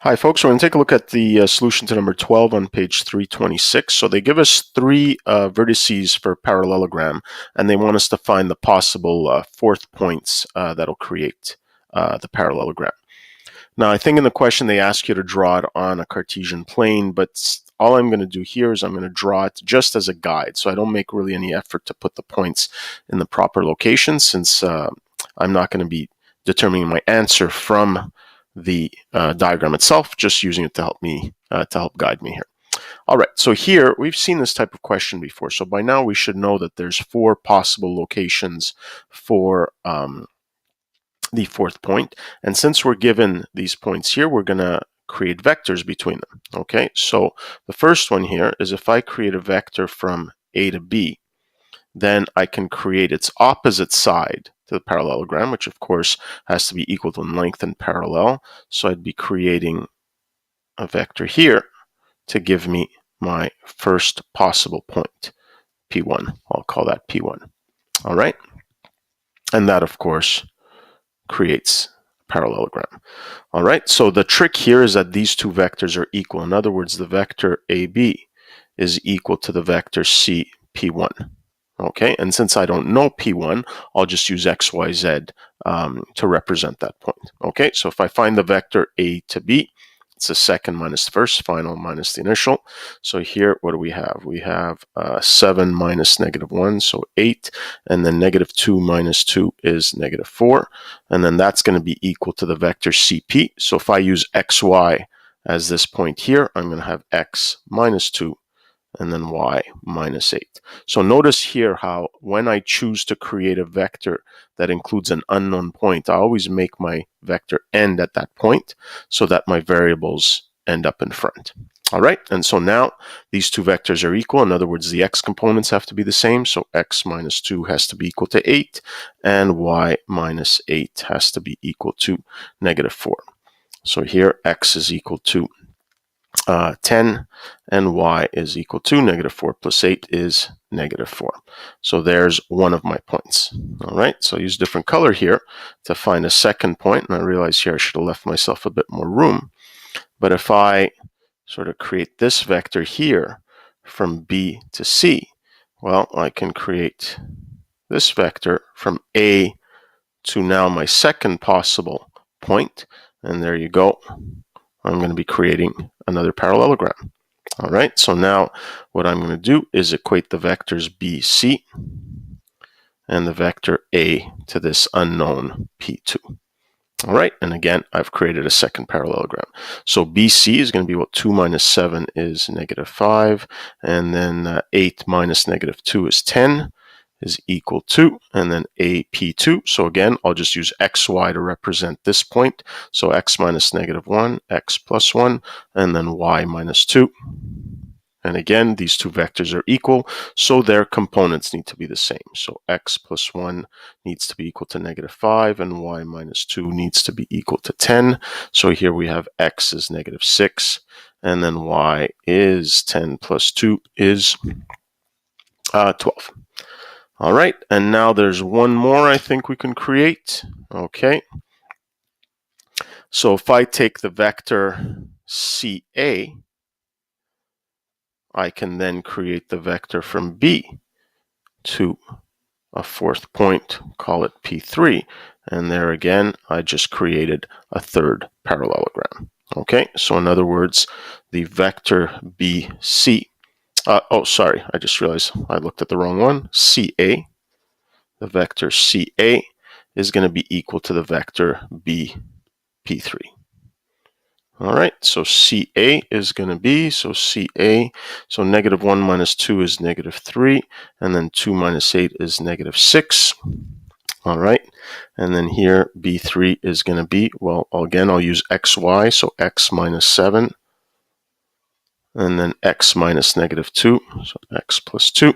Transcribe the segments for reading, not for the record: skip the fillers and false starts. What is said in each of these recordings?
Hi folks, we're going to take a look at the solution to number 12 on page 326. So they give us three vertices for parallelogram, and they want us to find the possible fourth points that'll create the parallelogram. Now I think in the question they ask you to draw it on a Cartesian plane, but all I'm going to do here is I'm going to draw it just as a guide. So I don't make really any effort to put the points in the proper location, since I'm not going to be determining my answer from the diagram itself, just using it to help me, to help guide me here. All right, so here we've seen this type of question before. So by now we should know that there's four possible locations for the fourth point. And since we're given these points here, we're going to create vectors between them. Okay, so the first one here is if I create a vector from A to B, then I can create its opposite side to the parallelogram, which of course has to be equal to in length and parallel. So I'd be creating a vector here to give me my first possible point, P1. I'll call that P1. All right. And that, of course, creates a parallelogram. All right. So the trick here is that these two vectors are equal. In other words, the vector AB is equal to the vector C, P1. Okay, and since I don't know P1, I'll just use X, Y, Z to represent that point. Okay, so if I find the vector A to B, it's the second minus the first, final minus the initial. So here, what do we have? We have 7 minus -1, so 8, and then -2 minus 2 is -4, and then that's going to be equal to the vector CP. So if I use XY as this point here, I'm going to have X minus 2, and then y minus 8. So notice here how when I choose to create a vector that includes an unknown point, I always make my vector end at that point so that my variables end up in front. All right, and so now these two vectors are equal. In other words, the x components have to be the same. So x minus 2 has to be equal to 8, and y minus 8 has to be equal to -4. So here x is equal to 10, and y is equal to -4 plus 8 is -4. So there's one of my points. All right, so I use different color here to find a second point, and I realize here I should have left myself a bit more room. But if I sort of create this vector here from B to C, well, I can create this vector from A to now my second possible point, and there you go. I'm going to be creating another parallelogram. All right, so now what I'm going to do is equate the vectors BC and the vector A to this unknown P2. All right, and again, I've created a second parallelogram. So BC is going to be what 2 minus 7 is -5, and then 8 minus -2 is 10, is equal to, and then AP2. So again, I'll just use XY to represent this point. So x minus -1, x plus 1, and then y minus 2. And again, these two vectors are equal, so their components need to be the same. So x plus 1 needs to be equal to -5, and y minus 2 needs to be equal to 10. So here we have x is -6, and then y is 10 plus 2 is 12. All right, and now there's one more I think we can create. Okay, so if I take the vector CA, I can then create the vector from B to a fourth point, call it P3, and there again, I just created a third parallelogram. Okay, so in other words, the vector BC, oh, sorry, I just realized I looked at the wrong one, CA, the vector CA is going to be equal to the vector BP3. All right, so CA is going to be, so CA, so -1 minus 2 is -3, and then 2 minus 8 is -6. All right, and then here B3 is going to be, well, again, I'll use XY, so x minus 7, and then x minus -2, so x plus 2.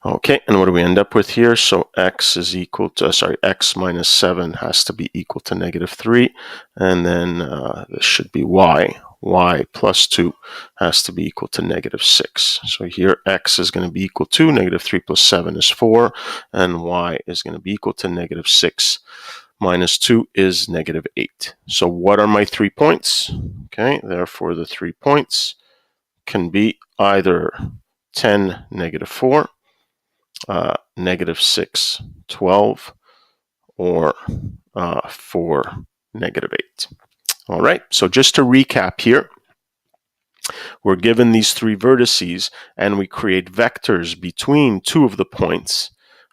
Okay, and what do we end up with here? So x is equal to, x minus 7 has to be equal to -3, and then this should be y. Y plus 2 has to be equal to -6. So here x is going to be equal to -3 plus 7 is 4, and y is going to be equal to -6 minus 2 is negative 8. So what are my 3 points? Okay, therefore the 3 points can be either 10, negative 4, negative 6, 12, or 4, negative 8. All right, so just to recap here, we're given these 3 vertices and we create vectors between 2 of the points,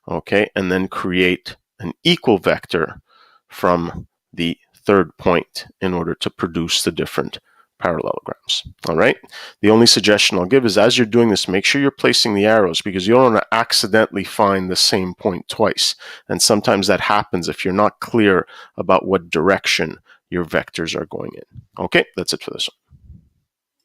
okay, and then create an equal vector from the 3rd point in order to produce the different parallelograms. All right. The only suggestion I'll give is as you're doing this, make sure you're placing the arrows because you don't want to accidentally find the same point twice. And sometimes that happens if you're not clear about what direction your vectors are going in. Okay, that's it for this one.